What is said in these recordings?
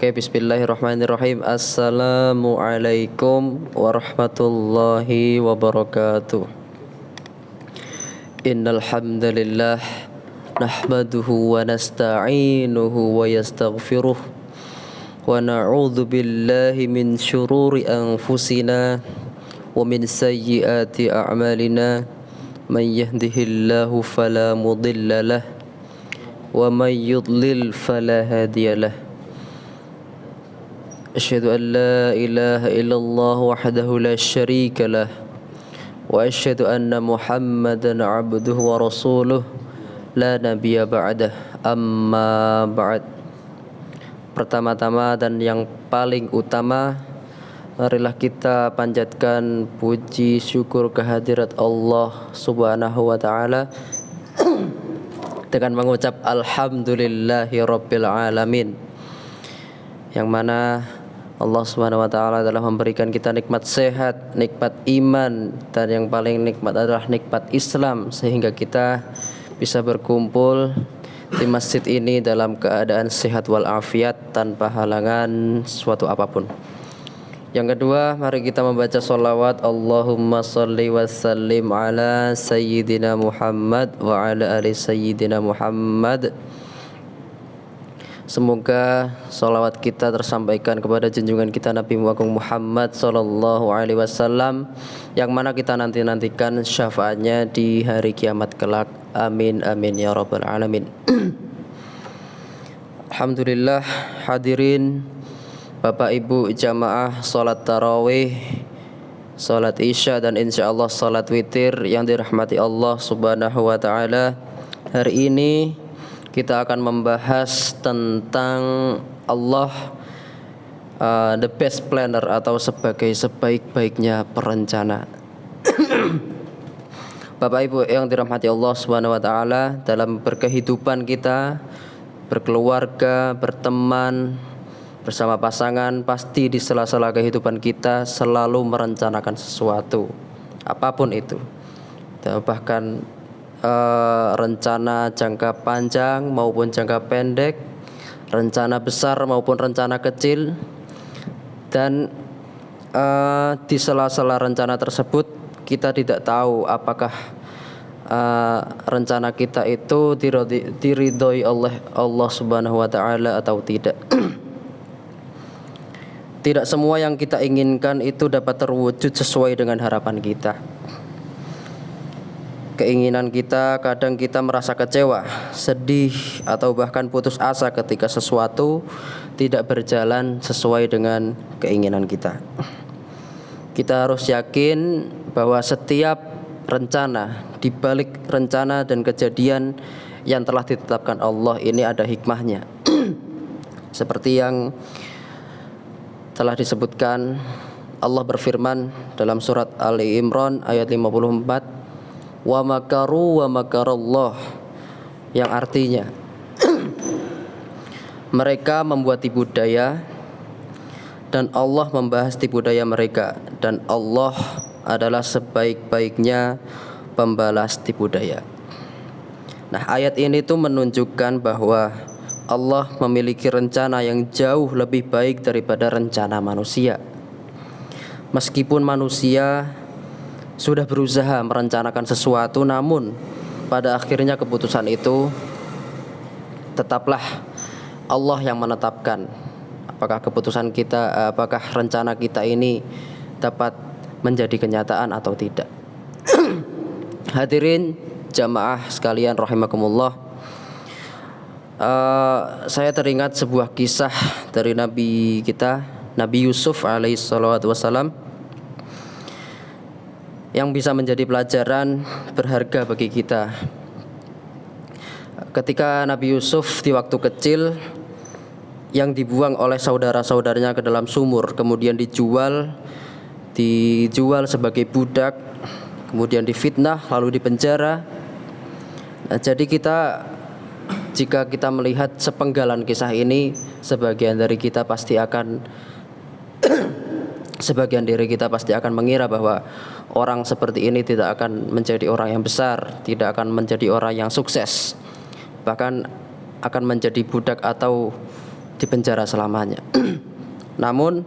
Oke, bismillahirrahmanirrahim. Assalamualaikum warahmatullahi wabarakatuh. Innal hamdalillah nahmaduhu wa nasta'inuhu wa yastaghfiruh wa na'udzu billahi min syururi anfusina wa min sayyiati a'malina. Man yahdihillahu fala mudilla lah wa man yudlil fala hadiyalah. Asyhadu an la ilaha illallah wahdahu la syarika lah wa asyhadu anna Muhammadan abduhu wa rasuluh la nabiyya ba'dah. Amma ba'd. Pertama-tama dan yang paling utama, marilah kita panjatkan puji syukur kehadirat Allah Subhanahu wa taala dengan mengucap alhamdulillahi rabbil alamin, yang mana Allah Subhanahu wa taala telah memberikan kita nikmat sehat, nikmat iman, dan yang paling nikmat adalah nikmat Islam, sehingga kita bisa berkumpul di masjid ini dalam keadaan sehat walafiat tanpa halangan suatu apapun. Yang kedua, mari kita membaca sholawat Allahumma sholli wa sallim ala sayyidina Muhammad wa ala ali sayyidina Muhammad. Semoga sholawat kita tersampaikan kepada junjungan kita Nabi Muhammad sallallahu alaihi wasallam, yang mana kita nantikan syafaatnya di hari kiamat kelak. Amin amin ya rabbal alamin. Alhamdulillah, hadirin Bapak Ibu jamaah salat tarawih, salat isya, dan insyaallah salat witir yang dirahmati Allah Subhanahu wa taala. Hari ini kita akan membahas tentang Allah, the best planner, atau sebagai sebaik-baiknya perencana. Bapak Ibu yang dirahmati Allah Subhanahu wa taala, dalam berkehidupan kita, berkeluarga, berteman, bersama pasangan, pasti di sela-sela kehidupan kita selalu merencanakan sesuatu, apapun itu. Bahkan rencana jangka panjang maupun jangka pendek, rencana besar maupun rencana kecil, dan di sela-sela rencana tersebut kita tidak tahu apakah rencana kita itu diridhoi oleh Allah Subhanahu wa taala atau tidak. Tidak semua yang kita inginkan itu dapat terwujud sesuai dengan harapan kita. Keinginan kita, kadang kita merasa kecewa, sedih, atau bahkan putus asa ketika sesuatu tidak berjalan sesuai dengan keinginan kita. Kita harus yakin bahwa setiap rencana, di balik rencana dan kejadian yang telah ditetapkan Allah ini ada hikmahnya. Seperti yang telah disebutkan, Allah berfirman dalam surat Ali Imran ayat 54, wa makaru wa makarallah, yang artinya mereka membuat tipu daya dan Allah membahas tipu daya mereka, dan Allah adalah sebaik-baiknya pembalas tipu daya. Nah, ayat ini tuh menunjukkan bahwa Allah memiliki rencana yang jauh lebih baik daripada rencana manusia. Meskipun manusia sudah berusaha merencanakan sesuatu, namun pada akhirnya keputusan itu tetaplah Allah yang menetapkan apakah keputusan kita, apakah rencana kita ini dapat menjadi kenyataan atau tidak. Hadirin jamaah sekalian rahimakumullah, saya teringat sebuah kisah dari Nabi kita, Nabi Yusuf alaihi salatu wassalam, yang bisa menjadi pelajaran berharga bagi kita. Ketika Nabi Yusuf di waktu kecil yang dibuang oleh saudara-saudaranya ke dalam sumur, kemudian dijual sebagai budak, kemudian difitnah, lalu dipenjara. Nah, jadi jika kita melihat sepenggalan kisah ini, sebagian dari kita pasti akan mengira bahwa orang seperti ini tidak akan menjadi orang yang besar, tidak akan menjadi orang yang sukses, bahkan akan menjadi budak atau di penjara selamanya. Namun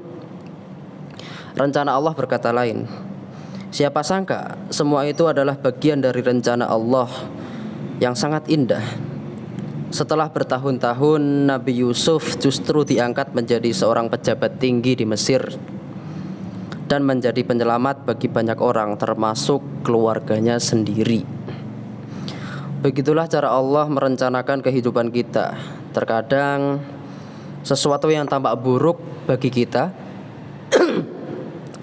rencana Allah berkata lain. Siapa sangka semua itu adalah bagian dari rencana Allah yang sangat indah. Setelah bertahun-tahun, Nabi Yusuf justru diangkat menjadi seorang pejabat tinggi di Mesir dan menjadi penyelamat bagi banyak orang, termasuk keluarganya sendiri. Begitulah cara Allah merencanakan kehidupan kita. Terkadang sesuatu yang tampak buruk bagi kita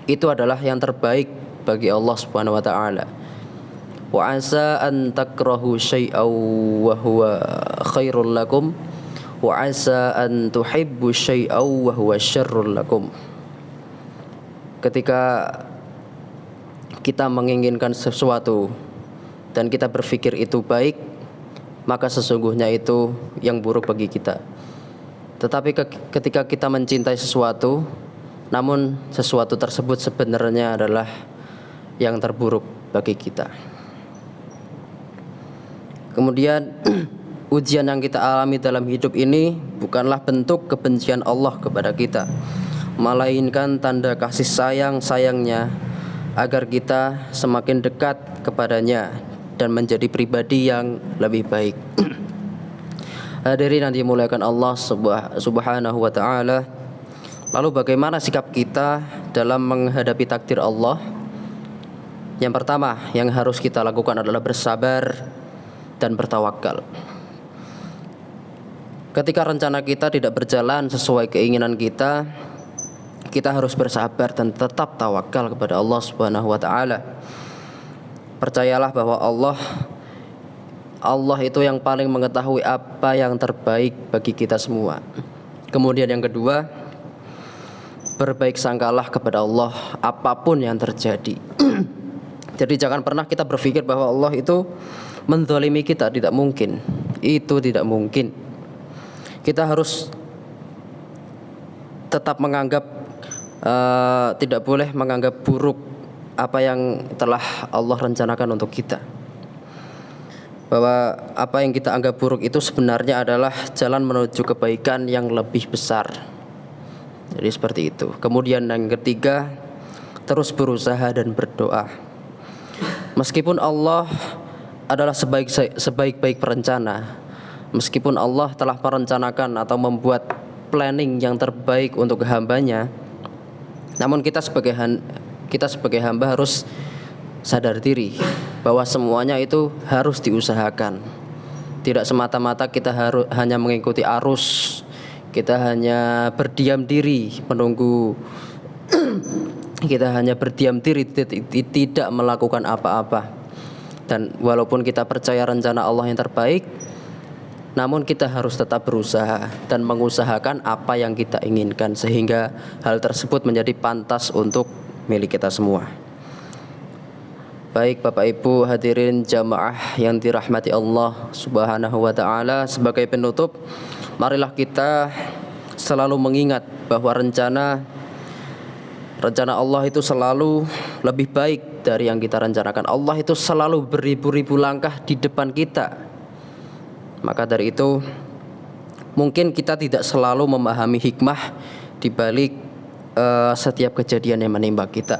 itu adalah yang terbaik bagi Allah Subhanahu wa taala. Wa asa an takrahu syai'aw wa huwa khairul lakum wa asa an tuhibbu syai'aw wa huwa syarrul lakum. Ketika kita menginginkan sesuatu dan kita berpikir itu baik, maka sesungguhnya itu yang buruk bagi kita. Tetapi ketika kita mencintai sesuatu, namun sesuatu tersebut sebenarnya adalah yang terburuk bagi kita. Kemudian ujian yang kita alami dalam hidup ini bukanlah bentuk kebencian Allah kepada kita, melainkan tanda kasih sayangnya agar kita semakin dekat kepadanya dan menjadi pribadi yang lebih baik. Hadirin yang dimuliakan Allah Subhanahu wa taala. Lalu bagaimana sikap kita dalam menghadapi takdir Allah? Yang pertama yang harus kita lakukan adalah bersabar dan bertawakal. Ketika rencana kita tidak berjalan sesuai keinginan kita, kita harus bersabar dan tetap tawakal kepada Allah Subhanahu wa taala. Percayalah bahwa Allah itu yang paling mengetahui apa yang terbaik bagi kita semua. Kemudian yang kedua, berbaik sangkalah kepada Allah apapun yang terjadi. Jadi jangan pernah kita berpikir bahwa Allah itu menzalimi kita, tidak mungkin. Itu tidak mungkin. Kita harus tetap menganggap tidak boleh menganggap buruk apa yang telah Allah rencanakan untuk kita. Bahwa apa yang kita anggap buruk itu sebenarnya adalah jalan menuju kebaikan yang lebih besar. Jadi seperti itu. Kemudian yang ketiga, terus berusaha dan berdoa. Meskipun Allah adalah sebaik-baik perencana, meskipun Allah telah merencanakan atau membuat planning yang terbaik untuk hambanya, namun kita sebagai hamba harus sadar diri bahwa semuanya itu harus diusahakan. Tidak semata-mata kita hanya mengikuti arus, kita hanya berdiam diri menunggu kita hanya berdiam diri, tidak melakukan apa-apa. Dan walaupun kita percaya rencana Allah yang terbaik, namun kita harus tetap berusaha dan mengusahakan apa yang kita inginkan, sehingga hal tersebut menjadi pantas untuk milik kita semua. Baik Bapak Ibu hadirin jamaah yang dirahmati Allah Subhanahu wa taala, sebagai penutup, marilah kita selalu mengingat bahwa rencana Allah itu selalu lebih baik dari yang kita rencanakan. Allah itu selalu beribu-ribu langkah di depan kita. Maka dari itu, mungkin kita tidak selalu memahami hikmah di balik setiap kejadian yang menimpa kita.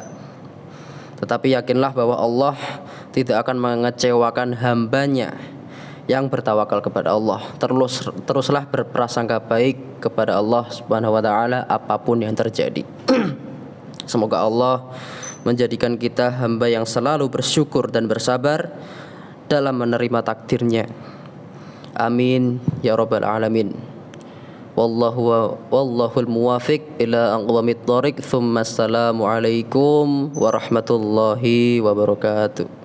Tetapi yakinlah bahwa Allah tidak akan mengecewakan hambanya yang bertawakal kepada Allah. Teruslah berprasangka baik kepada Allah Subhanahu wa taala apapun yang terjadi. Semoga Allah menjadikan kita hamba yang selalu bersyukur dan bersabar dalam menerima takdirnya. Amin ya rabbal alamin. Wallahul muwafiq ila aqwamit thoriq. Tsumma assalamu alaikum warahmatullahi wabarakatuh.